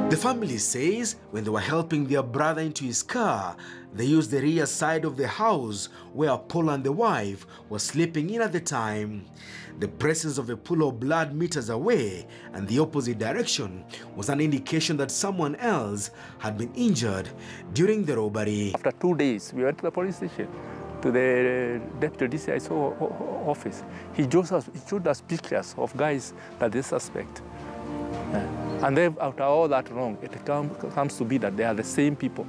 The family says when they were helping their brother into his car, they used the rear side of the house where Paul and the wife were sleeping in at the time. The presence of a pool of blood meters away and the opposite direction was an indication that someone else had been injured during the robbery. After 2 days, we went to the police station, to the deputy DCI's office. He showed us pictures of guys that they suspect. And then after all that wrong, it comes to be that they are the same people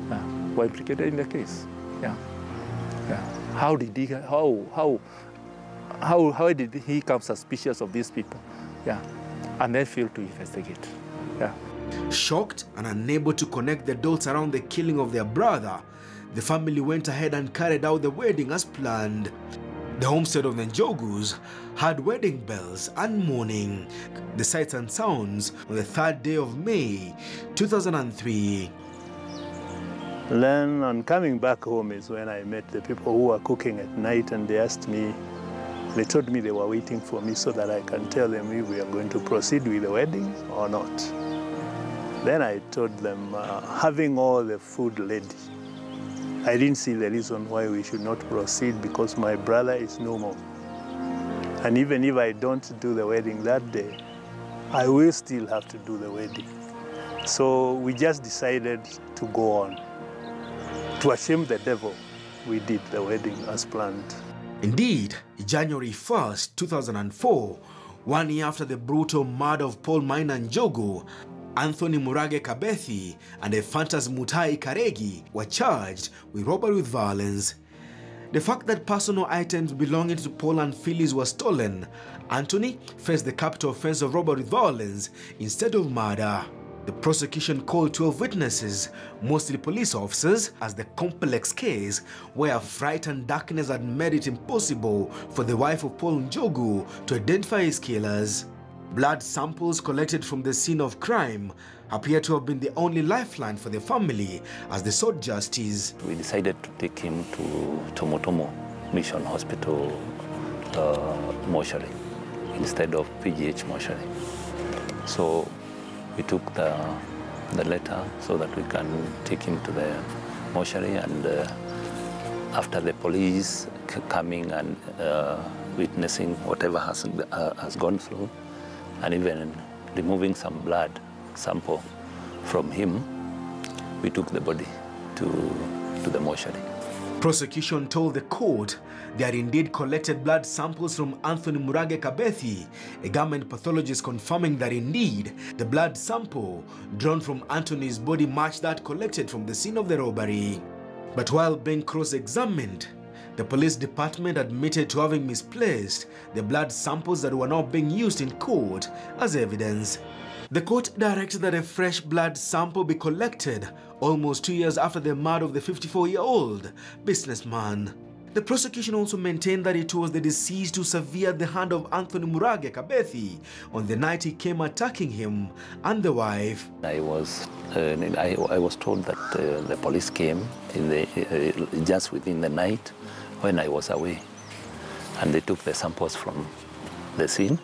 who are implicated in the case. How did he become suspicious of these people? And then fail to investigate. Shocked and unable to connect the dots around the killing of their brother, the family went ahead and carried out the wedding as planned. The homestead of the Njogus had wedding bells and mourning. The sights and sounds on the 3rd day of May, 2003. Then on coming back home is when I met the people who were cooking at night, and they asked me, they told me they were waiting for me so that I can tell them if we are going to proceed with the wedding or not. Then I told them, having all the food ready, I didn't see the reason why we should not proceed, because my brother is no more. And even if I don't do the wedding that day, I will still have to do the wedding. So we just decided to go on. To shame the devil, we did the wedding as planned. Indeed, January 1st, 2004, 1 year after the brutal murder of Paul Maina Njogu, Anthony Murage Kabethi and Ephantus Mutai Karegi were charged with robbery with violence. The fact that personal items belonging to Paul and Phyllis were stolen, Anthony faced the capital offense of robbery with violence instead of murder. The prosecution called 12 witnesses, mostly police officers, as the complex case where fright and darkness had made it impossible for the wife of Paul Njogu to identify his killers. Blood samples collected from the scene of crime appear to have been the only lifeline for the family as they sought justice. We decided to take him to Tomotomo Mission Hospital mortuary instead of PGH mortuary. So we took the letter so that we can take him to the mortuary, and after the police coming and witnessing whatever has gone through, and even removing some blood sample from him, we took the body to the mortuary. Prosecution told the court they had indeed collected blood samples from Anthony Murage Kabethi, a government pathologist confirming that indeed the blood sample drawn from Anthony's body matched that collected from the scene of the robbery. But while being cross-examined, the police department admitted to having misplaced the blood samples that were now being used in court as evidence. The court directed that a fresh blood sample be collected almost 2 years after the murder of the 54-year-old businessman. The prosecution also maintained that it was the deceased who severed the hand of Anthony Murage Kabethi on the night he came attacking him and the wife. I was told that the police came just within the night when I was away, and they took the samples from the scene.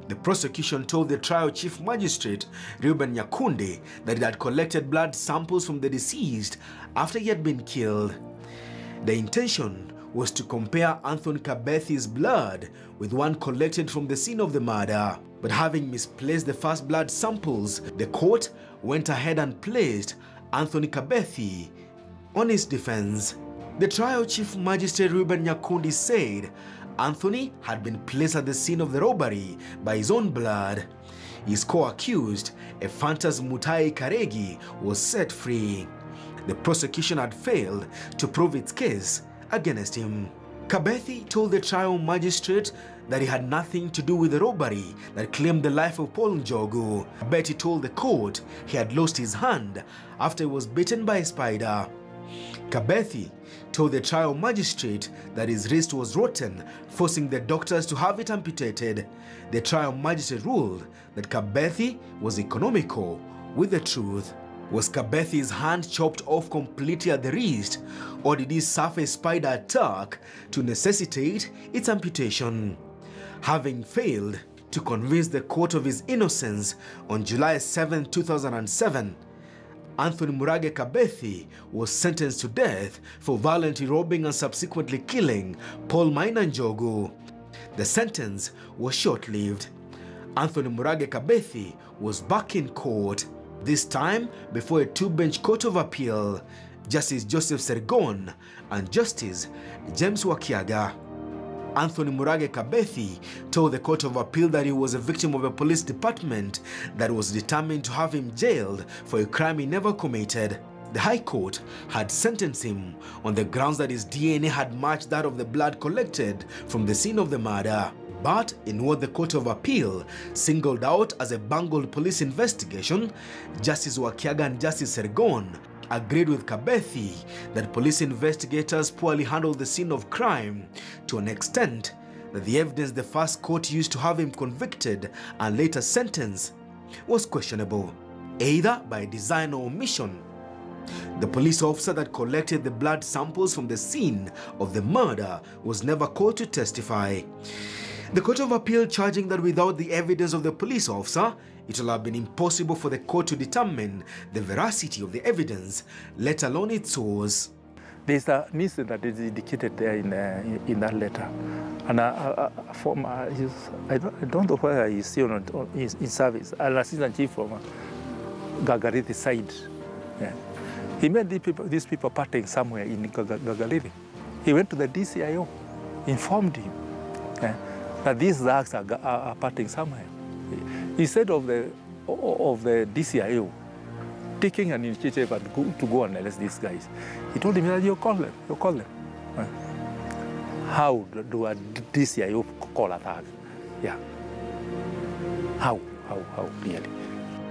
The prosecution told the trial chief magistrate, Reuben Nyakundi, that it had collected blood samples from the deceased after he had been killed. The intention was to compare Anthony Kabethi's blood with one collected from the scene of the murder. But having misplaced the first blood samples, the court went ahead and placed Anthony Kabethi on his defense. The trial chief magistrate Reuben Nyakundi said Anthony had been placed at the scene of the robbery by his own blood. His co-accused, Ephantus Mutai Karegi, was set free. The prosecution had failed to prove its case against him. Kabethi told the trial magistrate that he had nothing to do with the robbery that claimed the life of Paul Njogu. Kabethi told the court he had lost his hand after he was bitten by a spider. Kabethi told the trial magistrate that his wrist was rotten, forcing the doctors to have it amputated. The trial magistrate ruled that Kabethi was economical with the truth. Was Kabethi's hand chopped off completely at the wrist, or did he suffer a spider attack to necessitate its amputation? Having failed to convince the court of his innocence, on July 7, 2007, Anthony Murage Kabethi was sentenced to death for violently robbing and subsequently killing Paul Maina Njogu. The sentence was short-lived. Anthony Murage Kabethi was back in court, this time before a two-bench court of appeal, Justice Joseph Sergon and Justice James Wakiaga. Anthony Murage Kabethi told the Court of Appeal that he was a victim of a police department that was determined to have him jailed for a crime he never committed. The High Court had sentenced him on the grounds that his DNA had matched that of the blood collected from the scene of the murder. But in what the Court of Appeal singled out as a bungled police investigation, Justice Wakiaga and Justice Sergon agreed with Kabethi that police investigators poorly handled the scene of crime to an extent that the evidence the first court used to have him convicted and later sentenced was questionable, either by design or omission. The police officer that collected the blood samples from the scene of the murder was never called to testify. The Court of Appeal charging that without the evidence of the police officer, it will have been impossible for the court to determine the veracity of the evidence, let alone its source. There's an incident that is indicated there in that letter. And I don't know whether he's still in service, an assistant chief from Gagarithi side. Yeah. He met these people partying somewhere in Gagarithi. He went to the DCIO, informed him that these thugs are partying somewhere. Instead of the DCIO taking an initiative and to go and arrest these guys, he told him that you call them. How do a DCIO call a thug? Yeah. How really?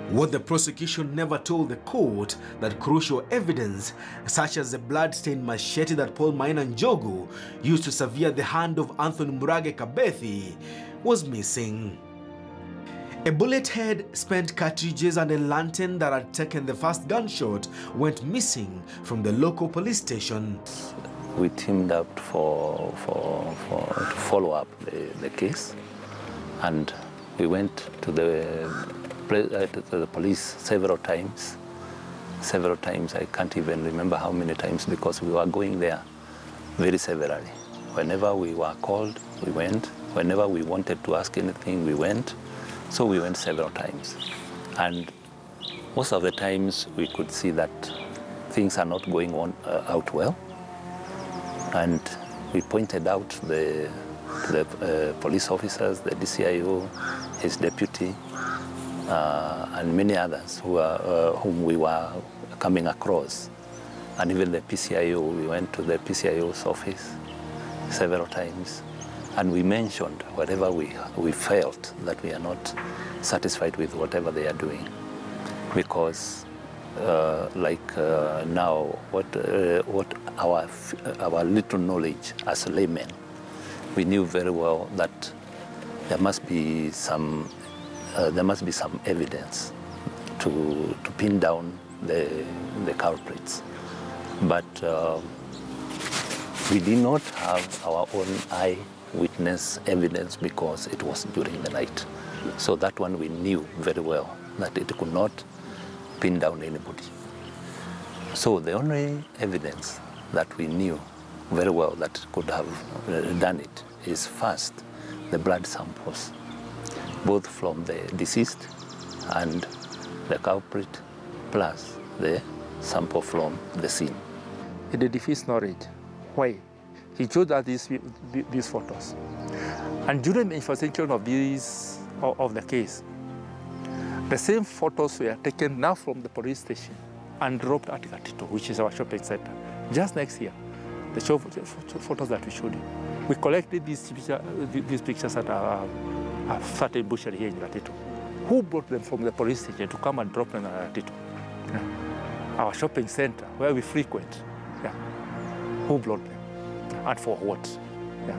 What the prosecution never told the court that crucial evidence, such as the blood-stained machete that Paul Maina Njogu used to sever the hand of Anthony Murage Kabethi, was missing. A bullet head, spent cartridges and a lantern that had taken the first gunshot went missing from the local police station. We teamed up to follow up the case, and we went to the police several times. I can't even remember how many times, because we were going there very severally. Whenever we were called, we went. Whenever we wanted to ask anything, we went. So we went several times. And most of the times we could see that things are not going on out well. And we pointed out to the police officers, the DCIO, his deputy, and many others whom we were coming across. And even the PCIO, we went to the PCIO's office several times. And we mentioned whatever we felt that we are not satisfied with whatever they are doing. Because now, what our little knowledge as laymen, we knew very well that there must be some evidence to pin down the culprits, but we did not have our own eyewitness evidence because it was during the night. So that one we knew very well that it could not pin down anybody. So the only evidence that we knew very well that could have done it is first the blood samples, both from the deceased and the culprit, plus the sample from the scene. In the defense knowledge, why? He showed us these photos. And during the investigation of the case, the same photos were taken now from the police station and dropped at Gatito, which is our shopping center, just next year. The photos that we showed you. We collected these pictures at a certain butchery here in Gatito. Who brought them from the police station to come and drop them at Gatito? Yeah. Our shopping center, where we frequent. Yeah. Who brought them? And for what? Yeah.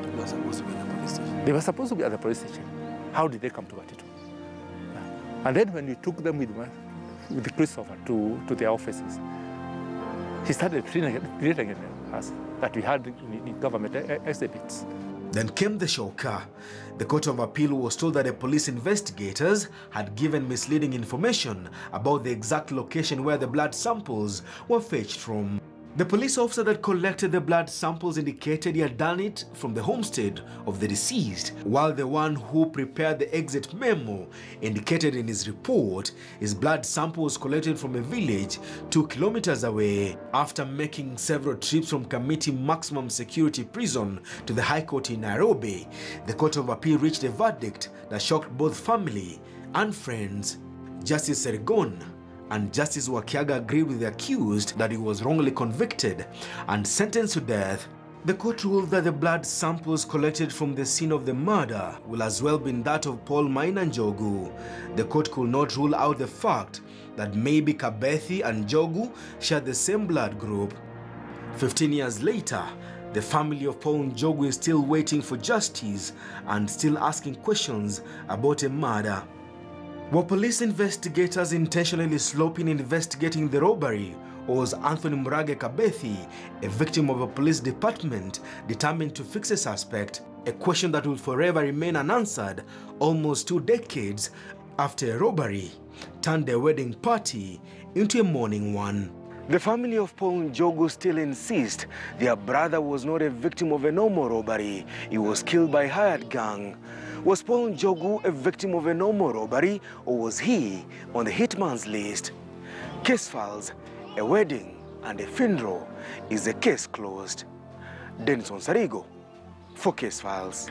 They were supposed to be at the police station. They were supposed to be at the police station. How did they come to Gatito? Yeah. And then when we took them with Christopher to their offices, he started treating us that we had in government exhibits. Then came the shocker. The Court of Appeal was told that the police investigators had given misleading information about the exact location where the blood samples were fetched from. The police officer that collected the blood samples indicated he had done it from the homestead of the deceased, while the one who prepared the exit memo indicated in his report his blood sample was collected from a village 2 kilometers away. After making several trips from Kamiti Maximum Security Prison to the High Court in Nairobi, the Court of Appeal reached a verdict that shocked both family and friends. Justice Sergon and Justice Wakiaga agreed with the accused that he was wrongly convicted and sentenced to death. The court ruled that the blood samples collected from the scene of the murder will as well be that of Paul Maina Njogu. The court could not rule out the fact that maybe Kabethi and Njogu shared the same blood group. 15 years later, the family of Paul Njogu is still waiting for justice and still asking questions about a murder. Were police investigators intentionally sloping in investigating the robbery, or was Anthony Murage Kabethi a victim of a police department determined to fix a suspect? A question that will forever remain unanswered almost 2 decades after a robbery turned a wedding party into a mourning one. The family of Paul Njogu still insists their brother was not a victim of a normal robbery. He was killed by a hired gang. Was Paul Njogu a victim of a normal robbery, or was he on the hitman's list? Case files, a wedding and a funeral. Is the case closed? Denison Sarigo for Case Files.